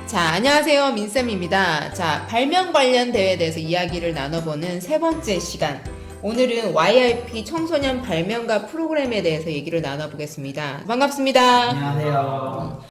자, 안녕하세요. 민쌤입니다. 자, 발명 관련 대회에 대해서 이야기를 나눠보는 세 번째 시간. 오늘은 YIP 청소년 발명가 프로그램에 대해서 얘기를 나눠보겠습니다. 반갑습니다. 안녕하세요.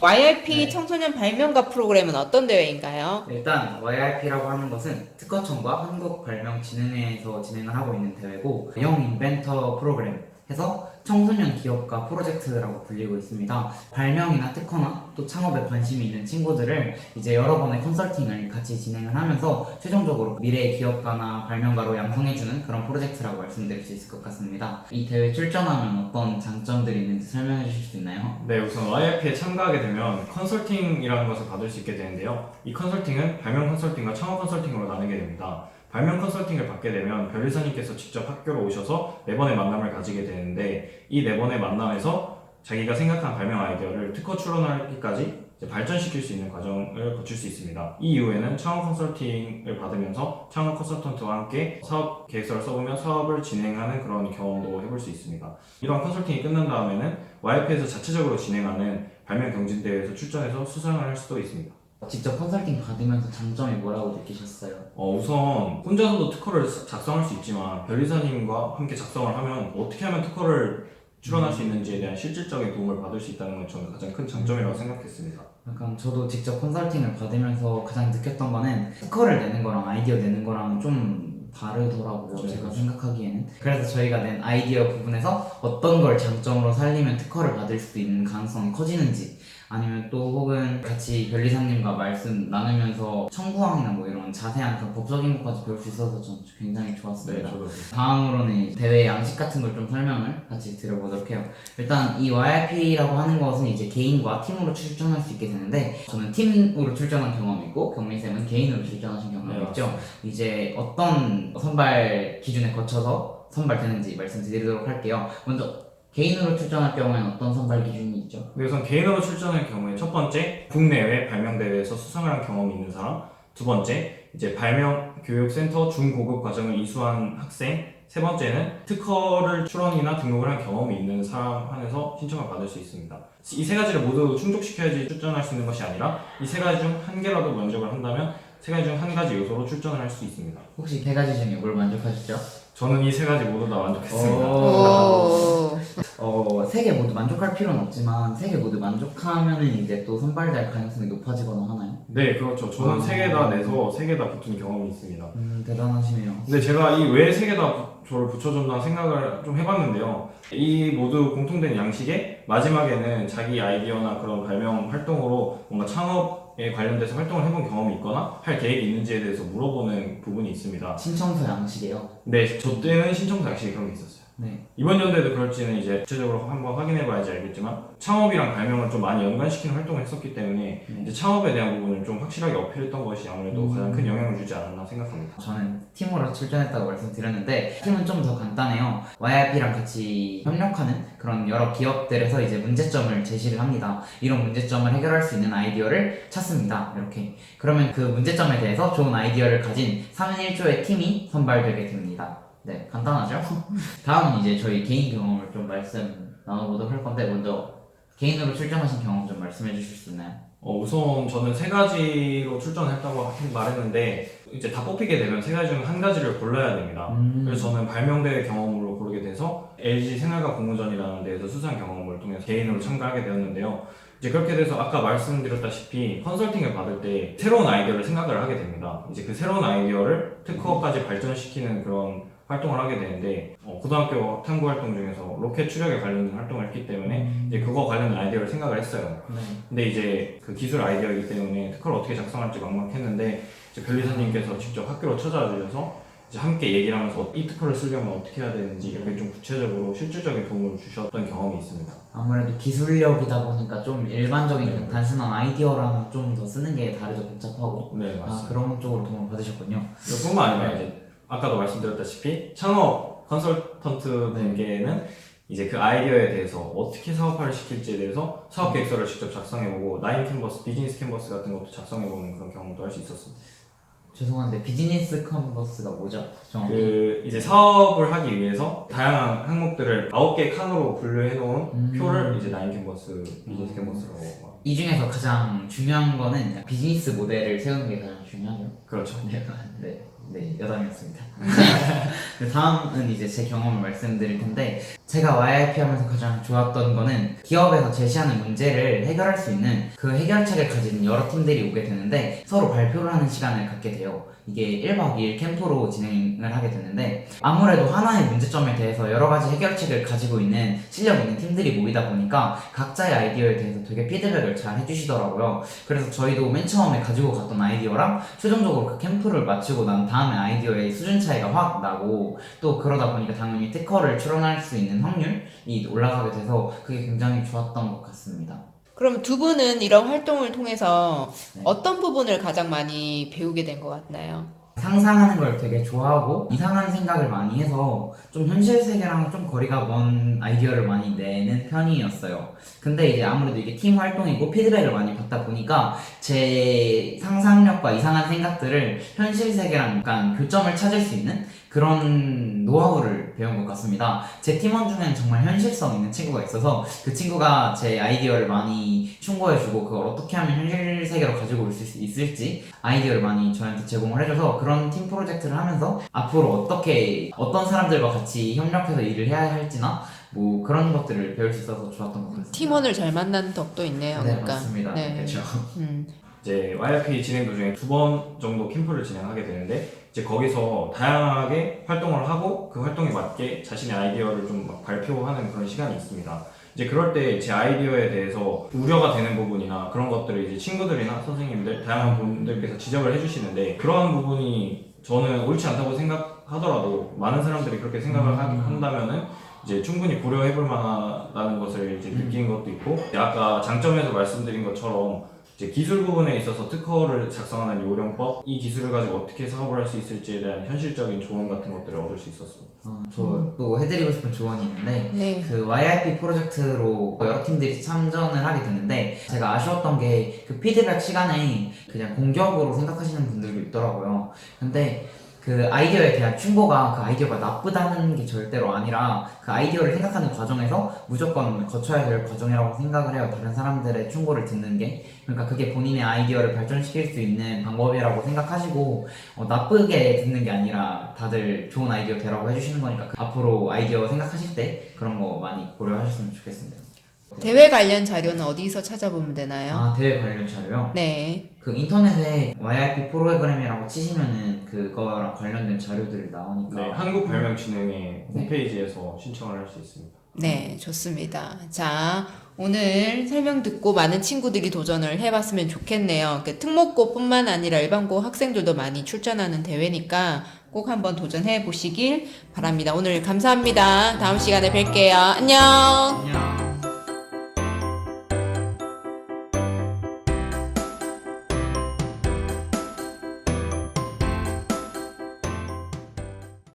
YIP 네. 청소년 발명가 프로그램은 어떤 대회인가요? 일단 YIP라고 하는 것은 특허청과 한국발명진흥회에서 진행을 하고 있는 대회고 영 인벤터 프로그램 해서 청소년 기업가 프로젝트라고 불리고 있습니다. 발명이나 특허나 또 창업에 관심이 있는 친구들을 이제 여러 번의 컨설팅을 같이 진행을 하면서 최종적으로 미래의 기업가나 발명가로 양성해주는 그런 프로젝트라고 말씀드릴 수 있을 것 같습니다. 이 대회 출전하면 어떤 장점들이 있는지 설명해 주실 수 있나요? 네, 우선 YIP에 참가하게 되면 컨설팅이라는 것을 받을 수 있게 되는데요. 이 컨설팅은 발명 컨설팅과 창업 컨설팅으로 나누게 됩니다. 발명 컨설팅을 받게 되면 변리사님께서 직접 학교로 오셔서 4번의 만남을 가지게 되는데 이 4번의 만남에서 자기가 생각한 발명 아이디어를 특허 출원하기까지 발전시킬 수 있는 과정을 거칠 수 있습니다. 이 이후에는 창업 컨설팅을 받으면서 창업 컨설턴트와 함께 사업 계획서를 써보며 사업을 진행하는 그런 경험도 해볼 수 있습니다. 이런 컨설팅이 끝난 다음에는 YIP에서 자체적으로 진행하는 발명 경진대회에서 출전해서 수상을 할 수도 있습니다. 직접 컨설팅 받으면서 장점이 뭐라고 느끼셨어요? 우선 혼자서도 특허를 작성할 수 있지만 변리사님과 함께 작성을 하면 어떻게 하면 특허를 출원할 수 있는지에 대한 실질적인 도움을 받을 수 있다는 건 저는 가장 큰 장점이라고 생각했습니다. 약간 저도 직접 컨설팅을 받으면서 가장 느꼈던 거는 특허를 내는 거랑 아이디어 내는 거랑 좀 다르더라고요. 그렇죠. 제가 생각하기에는. 그래서 저희가 낸 아이디어 부분에서 어떤 걸 장점으로 살리면 특허를 받을 수 있는 가능성이 커지는지, 아니면 또 혹은 같이 변리사님과 말씀 나누면서 청구항이나 뭐 이런 자세한 그런 법적인 것까지 배울 수 있어서 저는 굉장히 좋았습니다. 저도. 다음으로는 대회 양식 같은 걸 좀 설명을 같이 드려보도록 해요. 일단 이 YIP라고 하는 것은 이제 개인과 팀으로 출전할 수 있게 되는데, 저는 팀으로 출전한 경험이 있고 경민쌤은 개인으로 출전하신 경험이 네, 있죠. 이제 어떤 선발 기준에 거쳐서 선발되는지 말씀드리도록 할게요. 먼저 개인으로 출전할 경우에는 어떤 선발 기준이 있죠? 네, 우선 개인으로 출전할 경우에 첫 번째, 국내외 발명대회에서 수상을 한 경험이 있는 사람. 두 번째, 이제 발명교육센터 중고급 과정을 이수한 학생. 세 번째는 특허를 출원이나 등록을 한 경험이 있는 사람 한해서 신청을 받을 수 있습니다. 이 세 가지를 모두 충족시켜야지 출전할 수 있는 것이 아니라 이 세 가지 중 한 개라도 만족을 한다면 세 가지 중 한 가지 요소로 출전을 할 수 있습니다. 혹시 세 가지 중에 뭘 만족하셨죠? 저는 이 세 가지 모두 다 만족했습니다. 오. 세 개 모두 만족할 필요는 없지만 세 개 모두 만족하면은 이제 또 선발될 가능성이 높아지거나 하나요? 네, 그렇죠. 저는 세 개 다 내서 세 개 다 붙은 경험이 있습니다. 대단하시네요. 근데 제가 이 왜 세 개 다 저를 붙여줬나 생각을 좀 해봤는데요. 이 모두 공통된 양식에 마지막에는 자기 아이디어나 그런 발명 활동으로 뭔가 창업에 관련돼서 활동을 해본 경험이 있거나 할 계획이 있는지에 대해서 물어보는 부분이 있습니다. 신청서 양식이에요. 네, 저 때는 신청서 양식이 그런 게 있었어요. 네. 이번 연도에도 그럴지는 이제 구체적으로 한번 확인해봐야지 알겠지만 창업이랑 발명을 좀 많이 연관시키는 활동을 했었기 때문에 이제 창업에 대한 부분을 좀 확실하게 어필했던 것이 아무래도 가장 큰 영향을 주지 않았나 생각합니다. 저는 팀으로 출전했다고 말씀드렸는데 팀은 좀 더 간단해요. YIP랑 같이 협력하는 그런 여러 기업들에서 이제 문제점을 제시를 합니다. 이런 문제점을 해결할 수 있는 아이디어를 찾습니다. 이렇게. 그러면 그 문제점에 대해서 좋은 아이디어를 가진 3인 1조의 팀이 선발되게 됩니다. 네, 간단하죠? 다음은 이제 저희 개인 경험을 좀 말씀 나눠보도록 할 건데, 먼저 개인으로 출전하신 경험 좀 말씀해 주실 수 있나요? 우선 저는 세 가지로 출전했다고 말했는데 이제 다 뽑히게 되면 세 가지 중 한 가지를 골라야 됩니다. 그래서 저는 발명대회 경험으로 고르게 돼서 LG 생활과 공모전이라는 데에서 수상 경험을 통해서 개인으로 참가하게 되었는데요. 이제 그렇게 돼서 아까 말씀드렸다시피 컨설팅을 받을 때 새로운 아이디어를 생각을 하게 됩니다. 이제 그 새로운 아이디어를 특허까지 발전시키는 그런 활동을 하게 되는데 고등학교 탐구 활동 중에서 로켓 추력에 관련된 활동을 했기 때문에 이제 그거 관련된 아이디어를 생각을 했어요. 네. 근데 이제 그 기술 아이디어이기 때문에 특허를 어떻게 작성할지 막막했는데 이제 변리사님께서 직접 학교로 찾아와 주셔서 이제 함께 얘기를 하면서 이 특허를 쓰려면 어떻게 해야 되는지 이렇게 좀 구체적으로 실질적인 도움을 주셨던 경험이 있습니다. 아무래도 기술력이다 보니까 좀 일반적인 네. 단순한 아이디어랑 좀 더 쓰는 게 다르죠. 복잡하고. 네, 맞습니다. 그런 쪽으로 도움을 받으셨군요. 뿐만 아니라 이제 아까도 말씀드렸다시피 창업 컨설턴트 분께는 이제 그 아이디어에 대해서 어떻게 사업화를 시킬지에 대해서 사업 계획서를 직접 작성해보고 나인 캔버스, 비즈니스 캔버스 같은 것도 작성해보는 그런 경험도 할 수 있었습니다. 죄송한데 비즈니스 컨버스가 뭐죠? 이제 사업을 하기 위해서 다양한 항목들을 9개 칸으로 분류해 놓은 표를 이제 나인 캔버스, 비즈니스 캔버스라고 합니다. 이 중에서 가장 중요한 거는 비즈니스 모델을 세우는 게 가장 중요하죠. 그렇죠. 네, 여담이었습니다. 다음은 이제 제 경험을 말씀드릴 텐데, 제가 YIP 하면서 가장 좋았던 거는 기업에서 제시하는 문제를 해결할 수 있는 그 해결책을 가진 여러 팀들이 오게 되는데 서로 발표를 하는 시간을 갖게 돼요. 이게 1박 2일 캠프로 진행을 하게 되는데 아무래도 하나의 문제점에 대해서 여러 가지 해결책을 가지고 있는 실력 있는 팀들이 모이다 보니까 각자의 아이디어에 대해서 되게 피드백을 잘 해주시더라고요. 그래서 저희도 맨 처음에 가지고 갔던 아이디어랑 최종적으로 그 캠프를 마치고 난 다음에 아이디어의 수준 차이가 확 나고 또 그러다 보니까 당연히 특허를 출원할 수 있는 확률이 올라가게 돼서 그게 굉장히 좋았던 것 같습니다. 그럼 두 분은 이런 활동을 통해서 네. 어떤 부분을 가장 많이 배우게 된 것 같나요? 상상하는 걸 되게 좋아하고 이상한 생각을 많이 해서 좀 현실 세계랑 좀 거리가 먼 아이디어를 많이 내는 편이었어요. 근데 이제 아무래도 이게 팀 활동이고 피드백을 많이 받다 보니까 제 상상력과 이상한 생각들을 현실 세계랑 약간 교점을 찾을 수 있는 그런 노하우를 배운 것 같습니다. 제 팀원 중에는 정말 현실성 있는 친구가 있어서 그 친구가 제 아이디어를 많이 충고해주고 그걸 어떻게 하면 현실 세계로 가지고 올 수 있을지 아이디어를 많이 저한테 제공을 해줘서 그런 팀 프로젝트를 하면서 앞으로 어떻게 어떤 사람들과 같이 협력해서 일을 해야 할지나 뭐 그런 것들을 배울 수 있어서 좋았던 것 같습니다. 팀원을 잘 만난 덕도 있네요. 네, 그러니까. 맞습니다. 네. 그렇죠. 이제 YIP 진행 도중에 2번 정도 캠프를 진행하게 되는데 이제 거기서 다양하게 활동을 하고 그 활동에 맞게 자신의 아이디어를 좀 막 발표하는 그런 시간이 있습니다. 이제 그럴 때 제 아이디어에 대해서 우려가 되는 부분이나 그런 것들을 이제 친구들이나 선생님들, 다양한 분들께서 지적을 해주시는데 그러한 부분이 저는 옳지 않다고 생각하더라도 많은 사람들이 그렇게 생각을 한다면은 이제 충분히 고려해볼 만하다는 것을 이제 느낀 것도 있고 아까 장점에서 말씀드린 것처럼 이제 기술 부분에 있어서 특허를 작성하는 요령법, 이 기술을 가지고 어떻게 사업을 할 수 있을지에 대한 현실적인 조언 같은 것들을 얻을 수 있었습니다. 저 또 해드리고 싶은 조언이 있는데 네. 그 YIP 프로젝트로 여러 팀들이 참전을 하게 되는데 제가 아쉬웠던 게 그 피드백 시간에 그냥 공격으로 생각하시는 분들도 있더라고요. 근데 그 아이디어에 대한 충고가 그 아이디어가 나쁘다는 게 절대로 아니라 그 아이디어를 생각하는 과정에서 무조건 거쳐야 될 과정이라고 생각을 해요. 다른 사람들의 충고를 듣는 게. 그러니까 그게 본인의 아이디어를 발전시킬 수 있는 방법이라고 생각하시고 나쁘게 듣는 게 아니라 다들 좋은 아이디어 되라고 해주시는 거니까 앞으로 아이디어 생각하실 때 그런 거 많이 고려하셨으면 좋겠습니다. 대회 관련 자료는 어디서 찾아보면 되나요? 대회 관련 자료요? 네. 그 인터넷에 YIP 프로그램이라고 치시면은 그거랑 관련된 자료들이 나오니까 네, 한국발명진흥회 홈페이지에서 신청을 할 수 있습니다. 네, 좋습니다. 자, 오늘 설명 듣고 많은 친구들이 도전을 해봤으면 좋겠네요. 그 특목고뿐만 아니라 일반고 학생들도 많이 출전하는 대회니까 꼭 한번 도전해 보시길 바랍니다. 오늘 감사합니다. 다음 시간에 뵐게요. 안녕! 안녕.